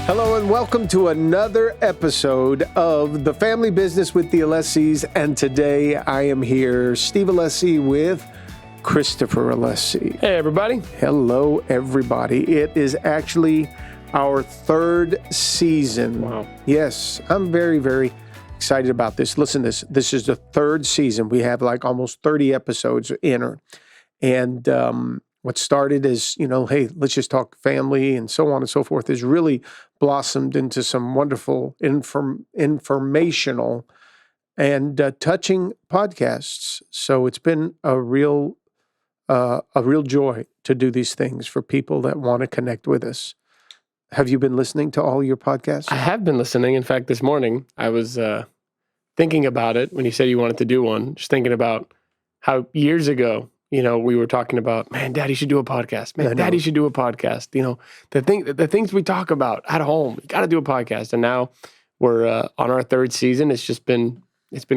Hello and welcome to another episode of The Family Business with the Alessis. And today I am here, Steve Alessi with Christopher Alessi. Hey, everybody. Hello, everybody. It is actually our third season. Wow. Yes, I'm very, very excited about this. Listen, this is the third season. We have like almost 30 episodes in her. And what started as, hey, let's just talk family and so on and so forth, has really blossomed into some wonderful informational and touching podcasts. So it's been a real joy to do these things for people that want to connect with us. Have you been listening to all your podcasts? I have been listening. In fact, this morning I was thinking about it when you said you wanted to do one, just thinking about how years ago, we were talking about, man, Daddy should do a podcast. Man, Daddy should do a podcast. The things we talk about at home, you got to do a podcast. And now we're on our third season. It's been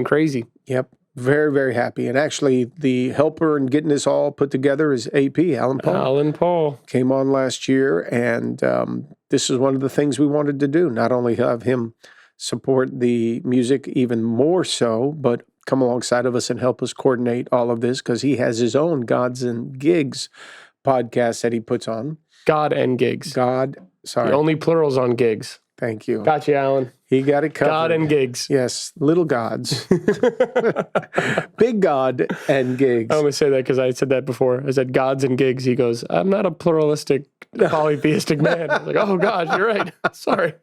crazy. Yep. Very, very happy. And actually, the helper in getting this all put together is AP, Alan Paul. Alan Paul. Came on last year, and this is one of the things we wanted to do. Not only have him support the music even more so, but come alongside of us and help us coordinate all of this, because he has his own Gods and Gigs podcast that he puts on. God and Gigs. The only plurals on gigs. Thank you. Got you, Alan. He got it covered. God and Gigs. Yes, little gods. Big God and Gigs. I only say that because I said that before. I said Gods and Gigs. He goes, I'm not a pluralistic, polytheistic man. I was like, oh, gosh, you're right. Sorry.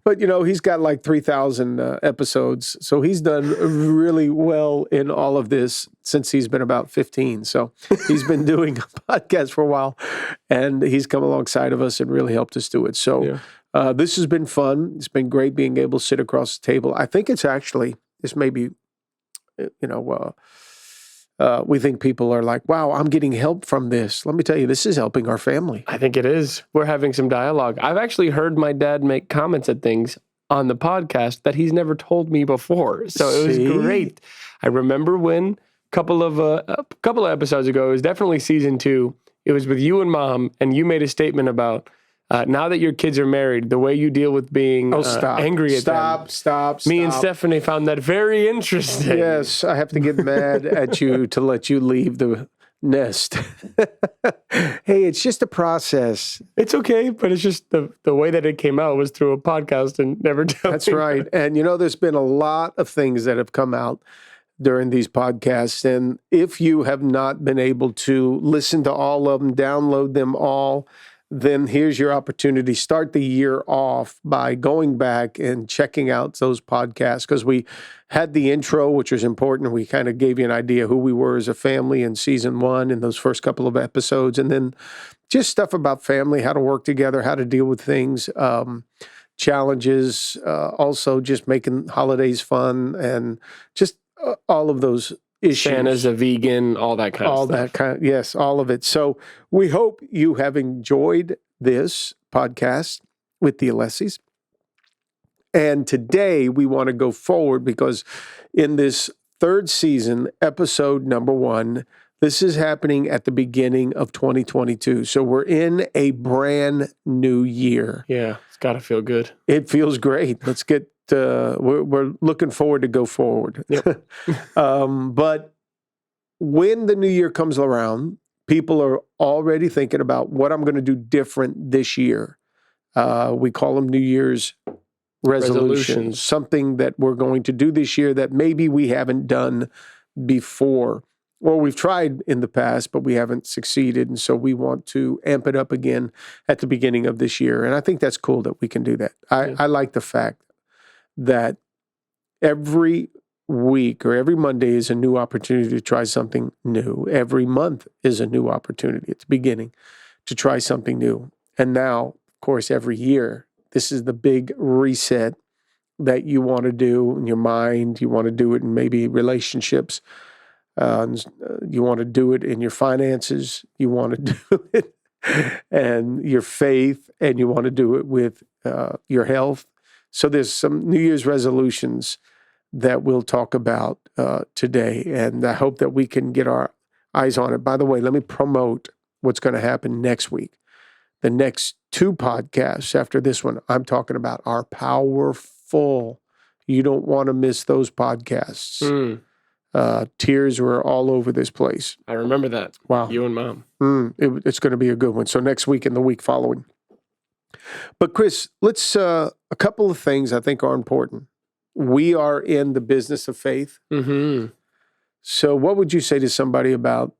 But, he's got like 3,000 episodes. So he's done really well in all of this since he's been about 15. So he's been doing a podcast for a while, and he's come alongside of us and really helped us do it. So yeah. This has been fun. It's been great being able to sit across the table. I think this may be, we think people are like, wow, I'm getting help from this. Let me tell you, this is helping our family. I think it is. We're having some dialogue. I've actually heard my dad make comments at things on the podcast that he's never told me before. So it was great. I remember when a couple of episodes ago, it was definitely season 2. It was with you and Mom, and you made a statement about, now that your kids are married, the way you deal with being angry at them. Stop. Me and Stephanie found that very interesting. Yes, I have to get mad at you to let you leave the nest. Hey, it's just a process. It's okay, but it's just the way that it came out was through a podcast and never telling. That's right. And there's been a lot of things that have come out during these podcasts. And if you have not been able to listen to all of them, download them all, then here's your opportunity. Start the year off by going back and checking out those podcasts, because we had the intro, which was important. We kind of gave you an idea who we were as a family in season 1 in those first couple of episodes. And then just stuff about family, how to work together, how to deal with things, challenges, also just making holidays fun, and just all of those issues. Santa's a vegan, all that kind of stuff. Yes, all of it. So we hope you have enjoyed this podcast with the Alessis. And today we want to go forward, because in this third season, episode number 1, this is happening at the beginning of 2022. So we're in a brand new year. Yeah, it's got to feel good. It feels great. Let's get we're looking forward to go forward. Yep. But when the new year comes around, people are already thinking about what I'm going to do different this year. We call them New Year's resolutions, something that we're going to do this year that maybe we haven't done before, or we've tried in the past, but we haven't succeeded. And so we want to amp it up again at the beginning of this year. And I think that's cool that we can do that. I like the fact that every week or every Monday is a new opportunity to try something new. Every month is a new opportunity at the beginning to try something new. And now, of course, every year, this is the big reset that you want to do in your mind. You want to do it in maybe relationships. You want to do it in your finances. You want to do it and your faith, and you want to do it with your health. So there's some New Year's resolutions that we'll talk about today, and I hope that we can get our eyes on it. By the way, let me promote what's going to happen next week. The next 2 podcasts after this one I'm talking about are powerful. You don't want to miss those podcasts. Tears were all over this place. I remember that. Wow. You and Mom. It's going to be a good one. So next week and the week following. But Chris, let's a couple of things I think are important. We are in the business of faith. So what would you say to somebody about,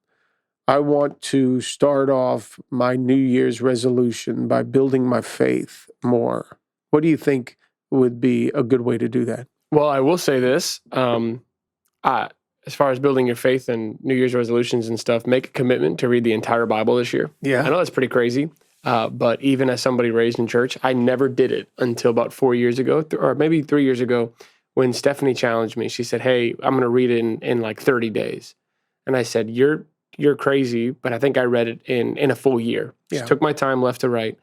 I want to start off my New Year's resolution by building my faith more? What do you think would be a good way to do that? Well, I will say this. As far as building your faith and New Year's resolutions and stuff, make a commitment to read the entire Bible this year. Yeah. I know that's pretty crazy, but even as somebody raised in church, I never did it until about 4 years ago, or maybe 3 years ago, when Stephanie challenged me. She said, hey, I'm going to read it in like 30 days. And I said, you're crazy, but I think I read it in a full year. Just took my time left to right.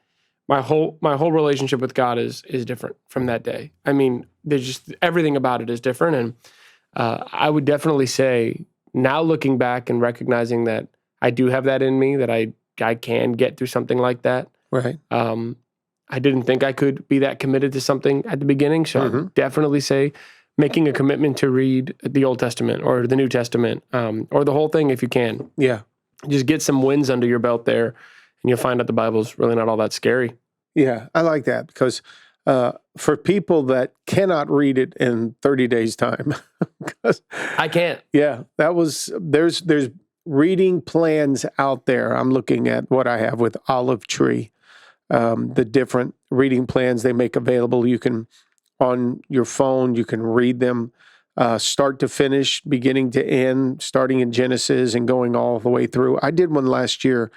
My whole relationship with God is different from that day. I mean, there's just everything about it is different. And I would definitely say, now looking back and recognizing that I do have that in me, that I can get through something like that. Right. I didn't think I could be that committed to something at the beginning. So I would definitely say making a commitment to read the Old Testament or the New Testament, or the whole thing if you can. Yeah. Just get some wins under your belt there, and you'll find out the Bible's really not all that scary. Yeah, I like that, because for people that cannot read it in 30 days' time. I can't. Yeah, there's reading plans out there. I'm looking at what I have with Olive Tree, the different reading plans they make available. You can, on your phone, you can read them start to finish, beginning to end, starting in Genesis and going all the way through. I did one last year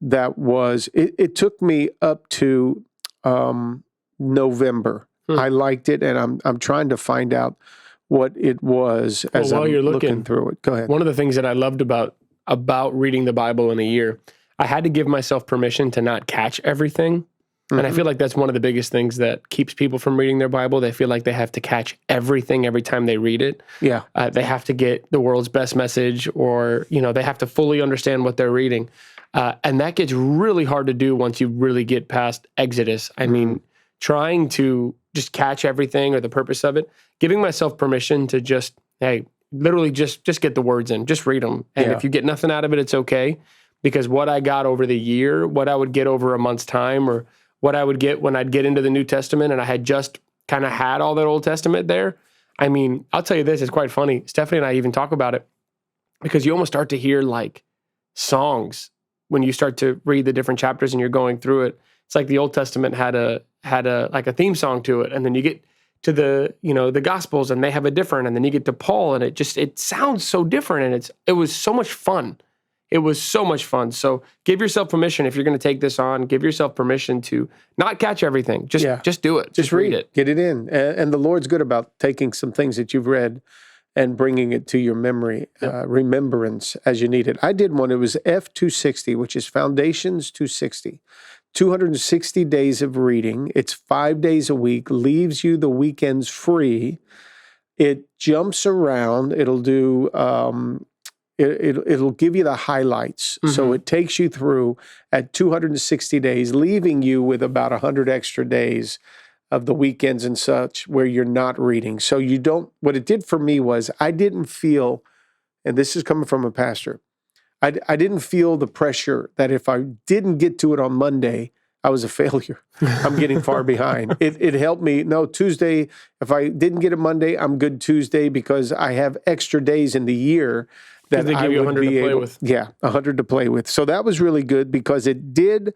that was, it took me up to November. I liked it, and I'm trying to find out what it was as while I'm you're looking through it. Go ahead. One of the things that I loved about reading the Bible in a year, I had to give myself permission to not catch everything. And I feel like that's one of the biggest things that keeps people from reading their Bible. They feel like they have to catch everything every time they read it. Yeah. They have to get the world's best message, or, they have to fully understand what they're reading. And that gets really hard to do once you really get past Exodus. I mean, trying to just catch everything or the purpose of it, giving myself permission to just, hey, literally just get the words in, just read them. And if you get nothing out of it, it's okay. Because what I got over the year, what I would get over a month's time, or what I would get when I'd get into the New Testament and I had just kind of had all that Old Testament there. I mean, I'll tell you this, it's quite funny. Stephanie and I even talk about it, because you almost start to hear like songs when you start to read the different chapters and you're going through it. It's like the Old Testament had a like a theme song to it, and then you get to the the Gospels and they have a different, and then you get to Paul and it sounds so different, and it was so much fun. It was so much fun. So give yourself permission, if you're going to take this on, give yourself permission to not catch everything. Just do it. Just read it. Get it in. And the Lord's good about taking some things that you've read and bringing it to your memory, remembrance as you need it. I did one. It was F260, which is Foundations 260. 260 days of reading. It's 5 days a week, leaves you the weekends free. It jumps around. It'll do... It'll give you the highlights. So it takes you through at 260 days, leaving you with about 100 extra days of the weekends and such where you're not reading. So what it did for me was I didn't feel, and this is coming from a pastor, I didn't feel the pressure that if I didn't get to it on Monday, I was a failure. I'm getting far behind. It helped me. No, Tuesday, if I didn't get it Monday, I'm good Tuesday, because I have extra days in the year that they give you 100 to play with. Yeah, 100 to play with. So that was really good, because it did,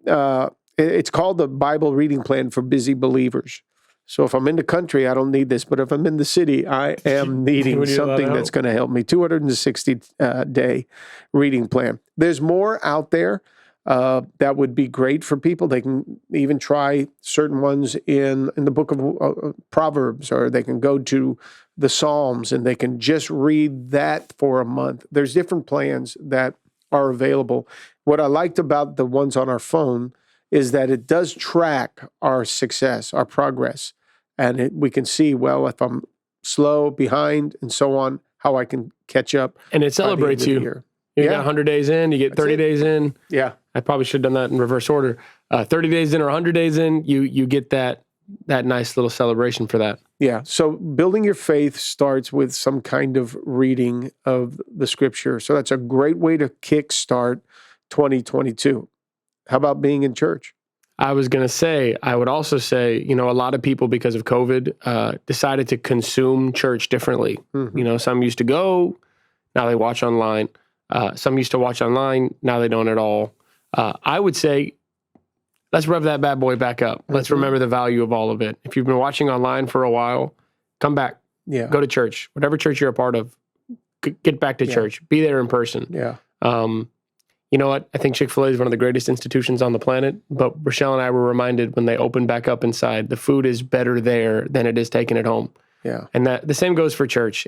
it's called the Bible Reading Plan for Busy Believers. So if I'm in the country, I don't need this. But if I'm in the city, I am needing something that's going to help me. 260 day reading plan. There's more out there that would be great for people. They can even try certain ones in the book of Proverbs, or they can go to the Psalms and they can just read that for a month. There's different plans that are available. What I liked about the ones on our phone is that it does track our success, our progress. And we can see, well, if I'm slow, behind, and so on, how I can catch up. And it celebrates you. You got 100 days in, you get 30 days in. Yeah. I probably should have done that in reverse order. 30 days in or 100 days in, you get that nice little celebration for that. Yeah. So building your faith starts with some kind of reading of the scripture. So that's a great way to kickstart 2022. How about being in church? I would also say, a lot of people, because of COVID, decided to consume church differently. Mm-hmm. Some used to go, now they watch online. Some used to watch online, now they don't at all. I would say, let's rev that bad boy back up. Let's remember the value of all of it. If you've been watching online for a while, come back. Yeah. Go to church. Whatever church you're a part of, get back to church. Be there in person. Yeah. You know what? I think Chick-fil-A is one of the greatest institutions on the planet, but Rochelle and I were reminded when they opened back up inside, the food is better there than it is taking it home. Yeah. And that the same goes for church.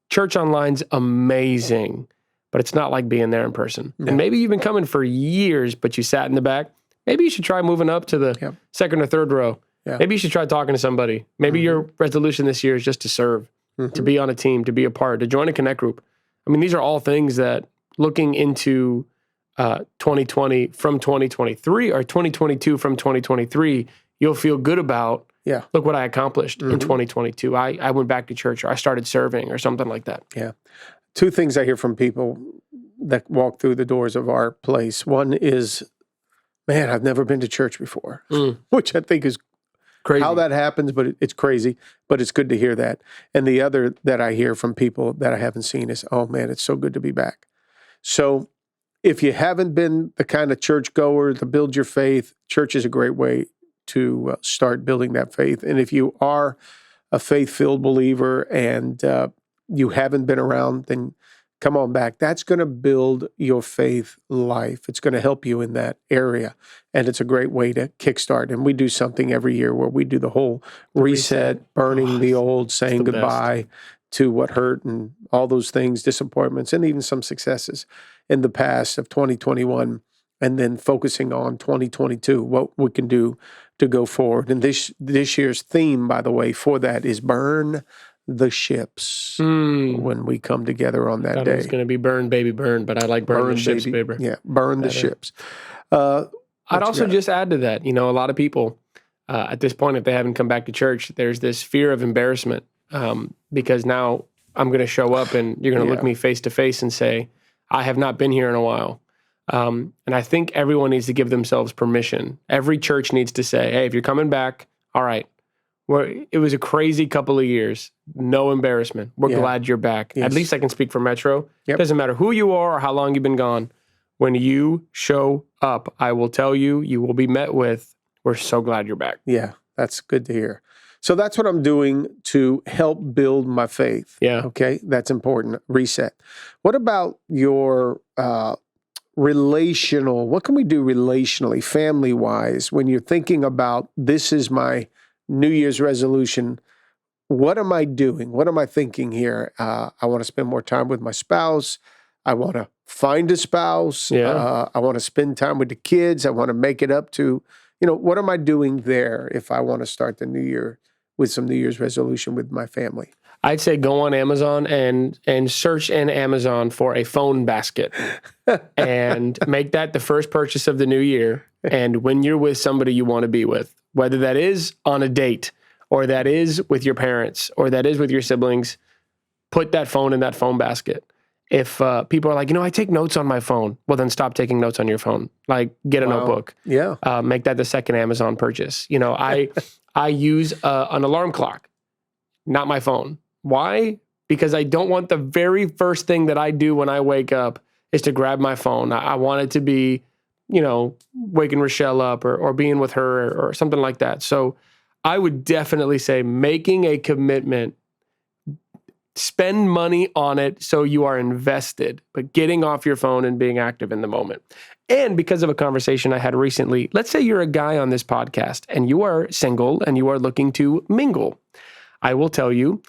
Church online's amazing, but it's not like being there in person. No. And maybe you've been coming for years, but you sat in the back. Maybe you should try moving up to the second or third row. Yeah. Maybe you should try talking to somebody. Maybe your resolution this year is just to serve, to be on a team, to be a part, to join a connect group. I mean, these are all things that looking into 2020 from 2023 or 2022 from 2023, you'll feel good about. Yeah. Look what I accomplished in 2022. I went back to church, or I started serving, or something like that. Yeah. Two things I hear from people that walk through the doors of our place. One is, man, I've never been to church before, which I think is Crazy. How that happens, but it's crazy, but it's good to hear that. And the other that I hear from people that I haven't seen is, oh man, it's so good to be back. So if you haven't been the kind of church goer to build your faith, church is a great way to start building that faith. And if you are a faith-filled believer and you haven't been around, then come on back. That's going to build your faith life. It's going to help you in that area. And it's a great way to kickstart. And we do something every year where we do the whole reset, burning the old, saying goodbye to what hurt and all those things, disappointments, and even some successes in the past of 2021, and then focusing on 2022, what we can do to go forward. And this year's theme, by the way, for that is burn the ships when we come together on that day. It's going to be burn, baby, burn, but I like burn the ships, baby. Yeah, burn the ships. I'd also just add to that, a lot of people at this point, if they haven't come back to church, there's this fear of embarrassment because now I'm going to show up and you're going to look me face to face and say, I have not been here in a while. And I think everyone needs to give themselves permission. Every church needs to say, hey, if you're coming back, all right. Well, it was a crazy couple of years. No embarrassment. We're glad you're back. Yes. At least I can speak for Metro. It doesn't matter who you are or how long you've been gone. When you show up, I will tell you, you will be met with, we're so glad you're back. Yeah, that's good to hear. So that's what I'm doing to help build my faith. Yeah. Okay, that's important. Reset. What about your relational? What can we do relationally, family-wise, when you're thinking about this is my New Year's resolution? What am I doing? What am I thinking here? I want to spend more time with my spouse. I want to find a spouse. I want to spend time with the kids. I want to make it up to, what am I doing there if I want to start the new year with some New Year's resolution with my family? I'd say go on Amazon and search in Amazon for a phone basket and make that the first purchase of the new year. And when you're with somebody you want to be with, whether that is on a date or that is with your parents or that is with your siblings, put that phone in that phone basket. If people are like, I take notes on my phone, well, then stop taking notes on your phone. Like, get a notebook. Yeah. Make that the second Amazon purchase. I use an alarm clock, not my phone. Why? Because I don't want the very first thing that I do when I wake up is to grab my phone. I want it to be, waking Rochelle up or being with her or something like that. So I would definitely say making a commitment, spend money on it so you are invested, but getting off your phone and being active in the moment. And because of a conversation I had recently, let's say you're a guy on this podcast and you are single and you are looking to mingle. I will tell you,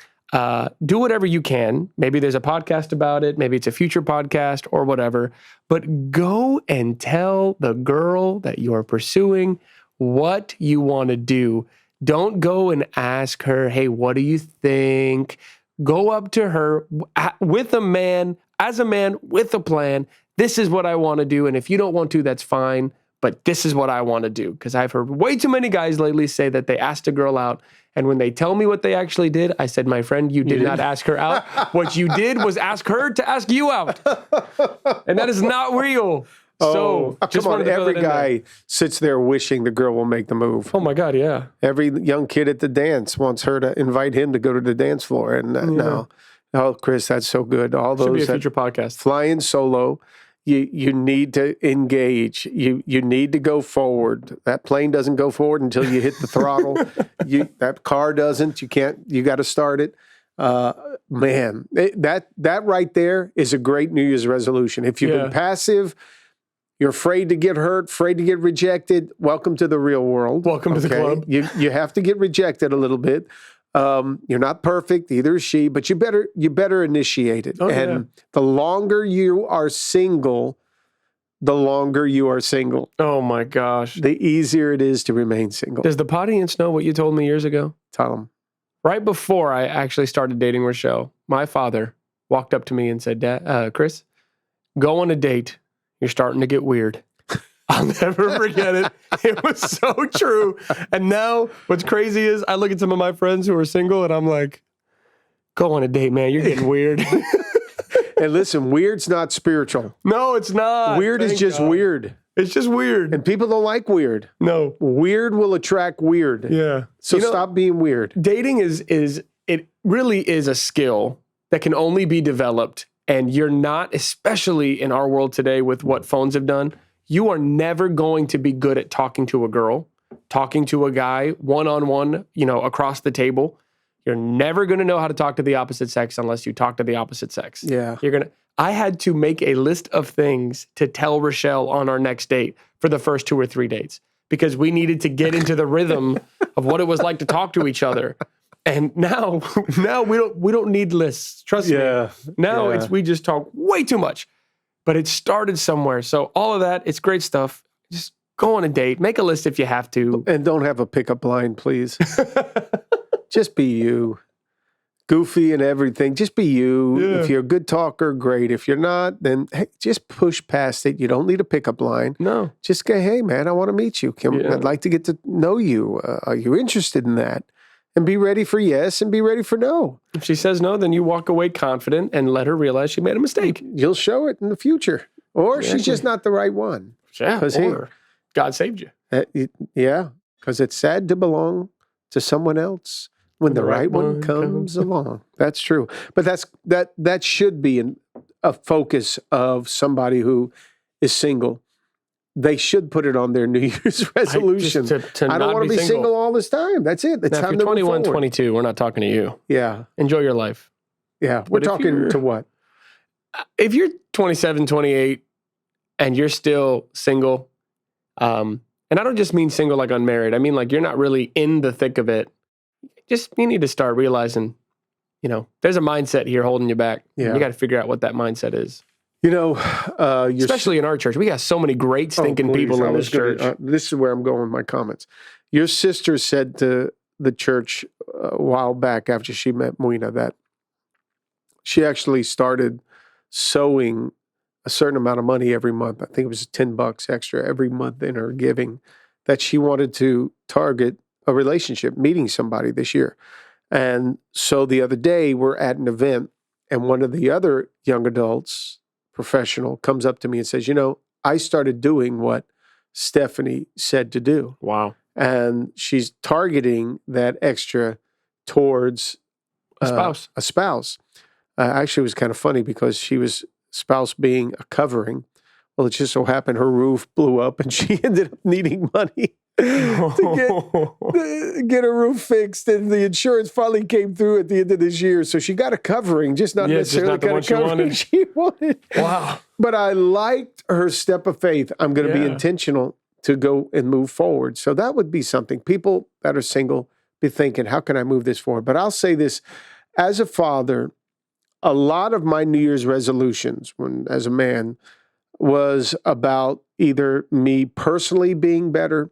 do whatever you can. Maybe there's a podcast about it. Maybe it's a future podcast or whatever. But go and tell the girl that you're pursuing what you want to do. Don't go and ask her, hey, what do you think? Go up to her with a man as a man with a plan, this is what I want to do. And if you don't want to, that's fine. But this is what I want to do. Because I've heard way too many guys lately say that they asked a girl out. And when they tell me what they actually did, I said, my friend, you did not ask her out. What you did was ask her to ask you out. And that is not real. So just come on, wanted to throw every that in there. guy sits there wishing the girl will make the move. Oh my God, yeah. Every young kid at the dance wants her to invite him to go to the dance floor. And no. Oh, Chris, that's so good. All Should be a those that future podcast. flying solo, you need to engage. You need to go forward. That plane doesn't go forward until you hit the throttle. That car doesn't. You got to start it. Man, that right there is a great New Year's resolution. If you've been passive, you're afraid to get hurt, afraid to get rejected, welcome to the real world. Welcome to the club. You have to get rejected a little bit. You're not perfect, either is she, but you better initiate it. The longer you are single, the longer you are single. Oh my gosh. The easier it is to remain single. Does the audience know what you told me years ago? Tell them. Right before I actually started dating Rochelle, my father walked up to me and said, Dad, Chris, go on a date. You're starting to get weird. I'll never forget it. It was so true. And now what's crazy is I look at some of my friends who are single and I'm like, go on a date, man. You're getting weird. And listen, weird's not spiritual. No, it's not. Weird is just weird. It's just weird. And people don't like weird. No. Weird will attract weird. Yeah. So stop being weird. Dating it really is a skill that can only be developed. And you're not, especially in our world today with what phones have done, you are never going to be good at talking to a girl, talking to a guy, one-on-one, across the table. You're never going to know how to talk to the opposite sex unless you talk to the opposite sex. Yeah. I had to make a list of things to tell Rochelle on our next date for the first 2 or 3 dates because we needed to get into the rhythm of what it was like to talk to each other. And now we don't need lists. Trust me. Now we just talk way too much. But it started somewhere. So all of that, it's great stuff. Just go on a date. Make a list if you have to. And don't have a pickup line, please. Just be you. Goofy and everything. Just be you. Yeah. If you're a good talker, great. If you're not, then hey, just push past it. You don't need a pickup line. No. Just go, hey, man, I want to meet you. I'd like to get to know you. Are you interested in that? And be ready for yes and be ready for no. If she says no, then you walk away confident and let her realize she made a mistake. You'll show it in the future. Or she's just not the right one. Yeah, or God saved you. Yeah, because it's sad to belong to someone else when the right one comes along. That's true. But that should be a focus of somebody who is single. They should put it on their New Year's resolution. I don't want to be single all this time. That's it. It's now, if you're 21, 22, we're not talking to you. Yeah. Enjoy your life. Yeah. We're talking to what? If you're 27, 28, and you're still single, and I don't just mean single like unmarried. I mean like you're not really in the thick of it. You need to start realizing, there's a mindset here holding you back. Yeah. You got to figure out what that mindset is. Especially in our church. We got so many great stinking people in this church. This is where I'm going with my comments. Your sister said to the church a while back after she met Moina that she actually started sowing a certain amount of money every month. I think it was $10 extra every month in her giving, that she wanted to target a relationship, meeting somebody this year. And so the other day we're at an event and one of the other young adults, professional, comes up to me and says, I started doing what Stephanie said to do. Wow. And she's targeting that extra towards a spouse. Actually, it was kind of funny because she was spouse being a covering. Well, it just so happened her roof blew up and she ended up needing money to get her roof fixed. And the insurance finally came through at the end of this year. So she got a covering, just not necessarily the kind of covering she wanted. Wow. But I liked her step of faith. I'm going to be intentional to go and move forward. So that would be something. People that are single be thinking, how can I move this forward? But I'll say this, as a father, a lot of my New Year's resolutions as a man was about either me personally being better,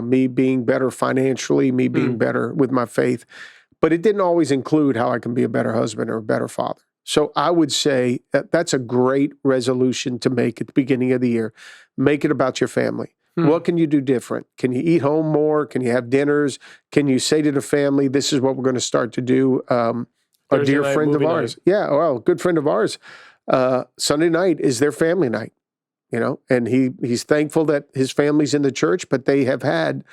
me being better financially, me being better with my faith. But it didn't always include how I can be a better husband or a better father. So I would say that's a great resolution to make at the beginning of the year. Make it about your family. What can you do different? Can you eat home more? Can you have dinners? Can you say to the family, this is what we're going to start to do? A dear friend of ours. Yeah, well, a good friend of ours. Sunday night is their family night, and he's thankful that his family's in the church, but they have had,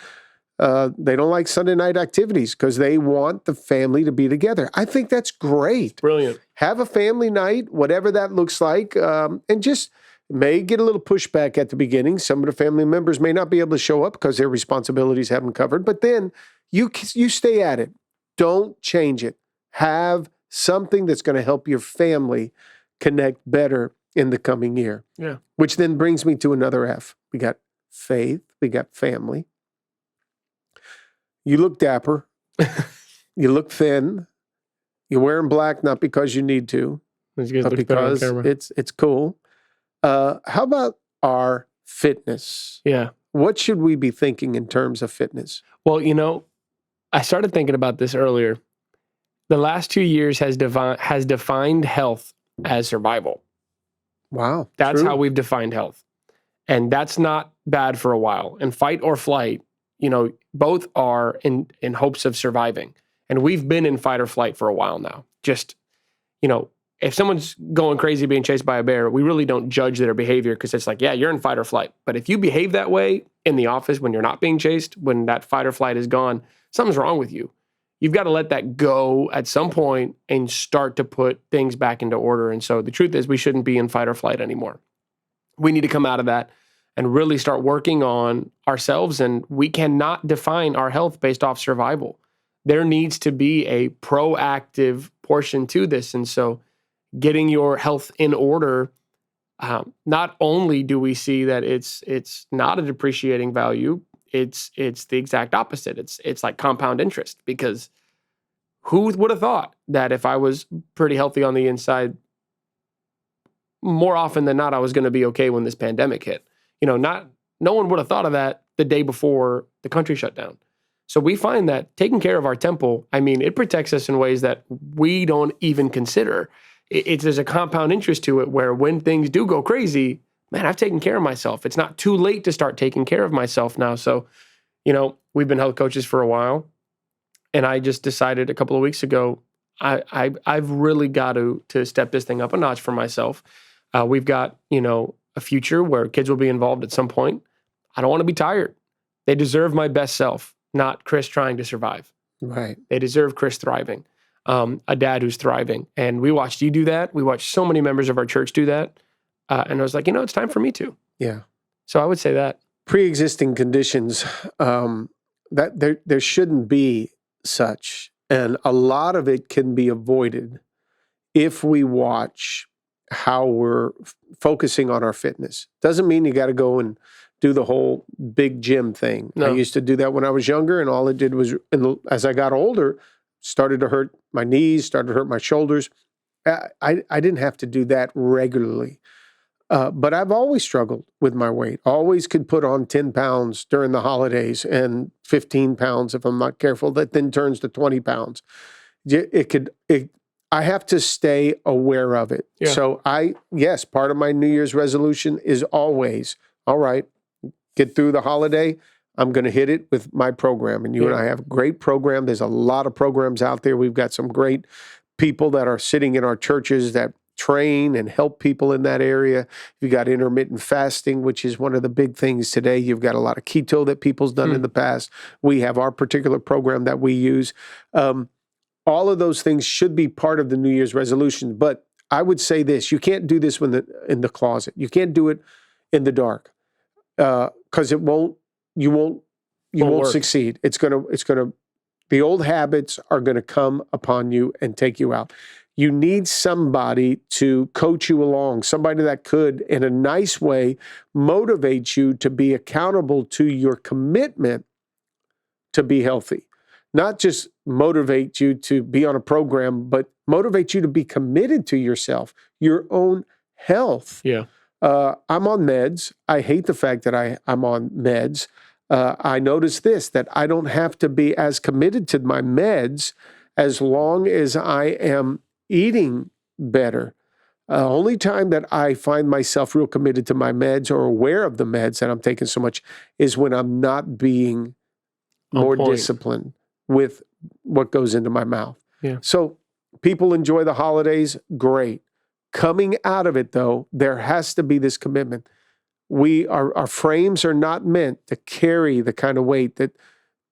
they don't like Sunday night activities because they want the family to be together. I think that's great. Brilliant. Have a family night, whatever that looks like, and just may get a little pushback at the beginning. Some of the family members may not be able to show up because their responsibilities haven't covered, but then you stay at it. Don't change it. Have something that's going to help your family connect better in the coming year. Yeah. Which then brings me to another F. We got faith. We got family. You look dapper. You look thin. You're wearing black not because you need to, but because it's cool. How about our fitness? Yeah. What should we be thinking in terms of fitness? Well, I started thinking about this earlier. The last 2 years has defined health as survival. Wow. That's true. how we've defined health. And that's not bad for a while. And fight or flight, both are in hopes of surviving. And we've been in fight or flight for a while now. Just, if someone's going crazy being chased by a bear, we really don't judge their behavior because it's like, yeah, you're in fight or flight. But if you behave that way in the office when you're not being chased, when that fight or flight is gone, something's wrong with you. You've got to let that go at some point and start to put things back into order. And so the truth is we shouldn't be in fight or flight anymore. We need to come out of that and really start working on ourselves. And we cannot define our health based off survival. There needs to be a proactive portion to this. And so getting your health in order, not only do we see that it's not a depreciating value, it's the exact opposite. It's like compound interest, because who would have thought that if I was pretty healthy on the inside, more often than not, I was going to be okay when this pandemic hit. No one would have thought of that the day before the country shut down. So we find that taking care of our temple, it protects us in ways that we don't even consider. There's a compound interest to it where when things do go crazy, man, I've taken care of myself. It's not too late to start taking care of myself now. So, we've been health coaches for a while, and I just decided a couple of weeks ago, I've really got to step this thing up a notch for myself. We've got, a future where kids will be involved at some point. I don't want to be tired. They deserve my best self, not Chris trying to survive. Right. They deserve Chris thriving, a dad who's thriving. And we watched you do that. We watched so many members of our church do that. And I was like, it's time for me to. Yeah. So I would say that. Pre-existing conditions, that there shouldn't be such. And a lot of it can be avoided if we watch how we're focusing on our fitness. Doesn't mean you got to go and do the whole big gym thing. No. I used to do that when I was younger, and all it did was, as I got older, started to hurt my knees, started to hurt my shoulders. I didn't have to do that regularly. But I've always struggled with my weight. Always could put on 10 pounds during the holidays and 15 pounds if I'm not careful. That then turns to 20 pounds. I have to stay aware of it. Yeah. So part of my New Year's resolution is always, all right, get through the holiday. I'm going to hit it with my program. And you and I have a great program. There's a lot of programs out there. We've got some great people that are sitting in our churches that train and help people in that area. You've got intermittent fasting, which is one of the big things today. You've got a lot of keto that people's done in the past. We have our particular program that we use. All of those things should be part of the New Year's resolution. But I would say this: you can't do this in the closet. You can't do it in the dark, because you won't succeed. The old habits are gonna come upon you and take you out. You need somebody to coach you along, somebody that could, in a nice way, motivate you to be accountable to your commitment to be healthy. Not just motivate you to be on a program, but motivate you to be committed to yourself, your own health. Yeah. I'm on meds. I hate the fact that I'm on meds. I notice that I don't have to be as committed to my meds as long as I am eating better. Only time that I find myself real committed to my meds or aware of the meds that I'm taking so much is when I'm not being more disciplined with what goes into my mouth. Yeah. So people enjoy the holidays, great. Coming out of it, though, there has to be this commitment. Our frames are not meant to carry the kind of weight that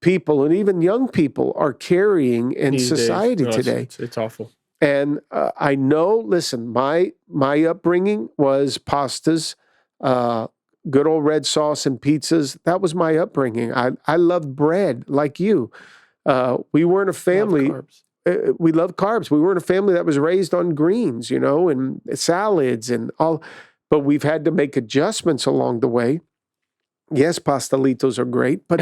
people and even young people are carrying in These society days. today. It's awful. And I know, listen, my upbringing was pastas, good old red sauce and pizzas. That was my upbringing. I loved bread like you. We weren't a family. We loved carbs. We weren't a family that was raised on greens, and salads and all. But we've had to make adjustments along the way. Yes, pastelitos are great, but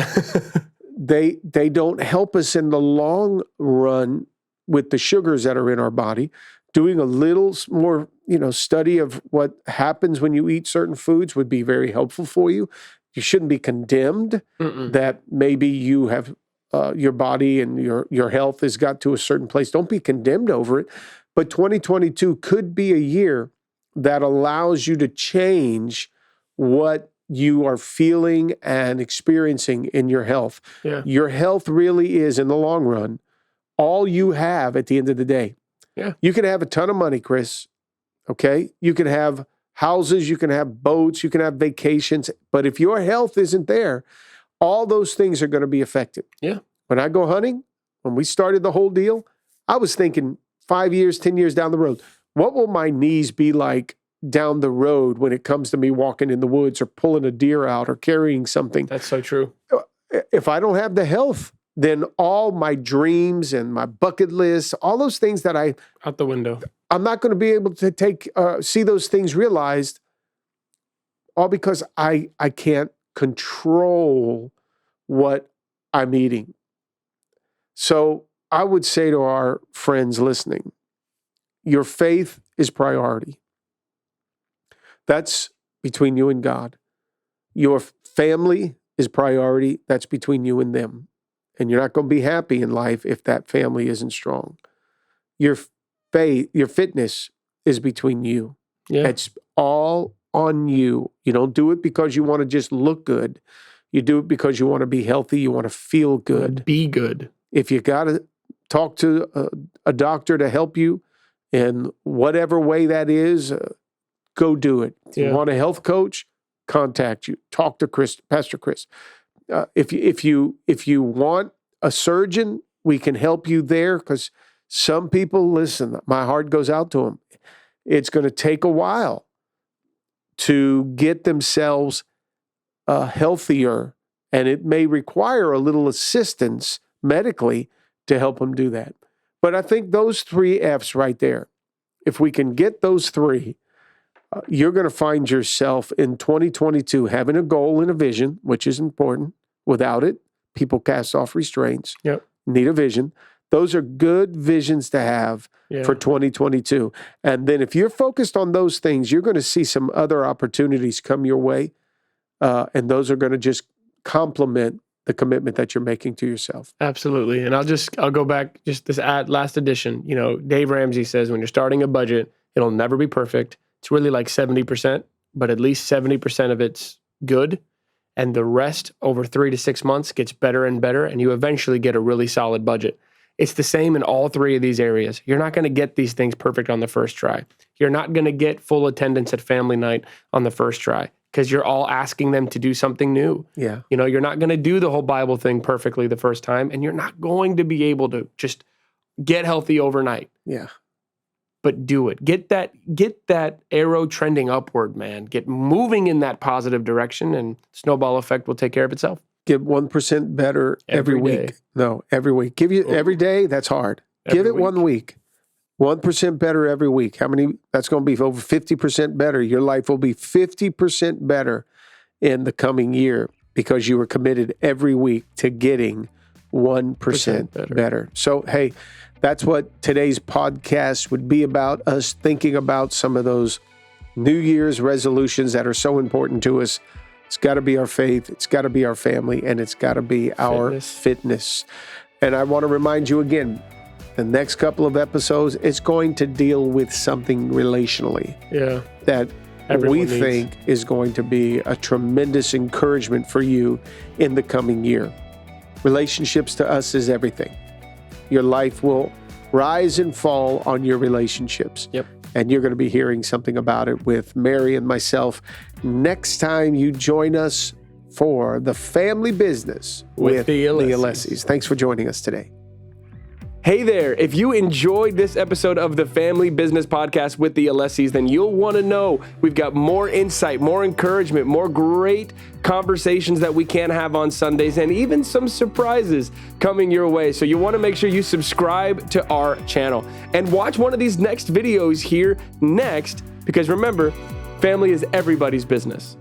they don't help us in the long run with the sugars that are in our body. Doing a little more, study of what happens when you eat certain foods would be very helpful for you. You shouldn't be condemned that maybe you have your body and your health has got to a certain place. Don't be condemned over it. But 2022 could be a year that allows you to change what you are feeling and experiencing in your health. Yeah. Your health really is, in the long run, all you have at the end of the day. Yeah. You can have a ton of money, Chris, okay? You can have houses, you can have boats, you can have vacations, but if your health isn't there, all those things are going to be affected. Yeah. When I go hunting, when we started the whole deal, I was thinking 5 years, 10 years down the road, what will my knees be like down the road when it comes to me walking in the woods or pulling a deer out or carrying something? That's so true. If I don't have the health, then all my dreams and my bucket list, all those things that out the window, I'm not going to be able to see those things realized, all because I can't control what I'm eating. So I would say to our friends listening, your faith is priority. That's between you and God. Your family is priority. That's between you and them. And you're not going to be happy in life if that family isn't strong. Your faith, your fitness is between you. Yeah. It's all on you. You don't do it because you want to just look good. You do it because you want to be healthy. You want to feel good. Be good. If you got to talk to a doctor to help you in whatever way that is, go do it. If you want a health coach, contact you. Talk to Pastor Chris. If you want a surgeon, we can help you there, because some people, listen, my heart goes out to them. It's going to take a while to get themselves healthier, and it may require a little assistance medically to help them do that. But I think those 3 F's right there, if we can get those 3, you're going to find yourself in 2022 having a goal and a vision, which is important. Without it, people cast off restraints. Yep. Need a vision. Those are good visions to have for 2022. And then if you're focused on those things, you're going to see some other opportunities come your way. And those are going to just complement the commitment that you're making to yourself. Absolutely. And I'll go back just this last edition. Dave Ramsey says when you're starting a budget, it'll never be perfect. It's really like 70%, but at least 70% of it's good. And the rest over 3 to 6 months gets better and better, and you eventually get a really solid budget. It's the same in all 3 of these areas. You're not going to get these things perfect on the first try. You're not going to get full attendance at family night on the first try, because you're all asking them to do something new. Yeah. You're not going to do the whole Bible thing perfectly the first time, and you're not going to be able to just get healthy overnight. Yeah. But do it. Get that arrow trending upward, man. Get moving in that positive direction, and snowball effect will take care of itself. Get 1% better every week. Day. No, every week. Give you every day. That's hard. Give it 1 week. 1% better every week. How many? That's going to be over 50% better. Your life will be 50% better in the coming year because you were committed every week to getting 1% better. So, hey, that's what today's podcast would be about, us thinking about some of those New Year's resolutions that are so important to us. It's got to be our faith, it's got to be our family, and it's got to be our fitness. And I want to remind you again, the next couple of episodes, it's going to deal with something relationally that Everyone we needs. think is going to be a tremendous encouragement for you in the coming year. Relationships to us is everything. Your life will rise and fall on your relationships. Yep. And you're going to be hearing something about it with Mary and myself next time you join us for The Family Business with the Alessis. Thanks for joining us today. Hey there, if you enjoyed this episode of the Family Business Podcast with the Alessis, then you'll want to know we've got more insight, more encouragement, more great conversations that we can have on Sundays, and even some surprises coming your way. So you want to make sure you subscribe to our channel and watch one of these next videos here next, because remember, family is everybody's business.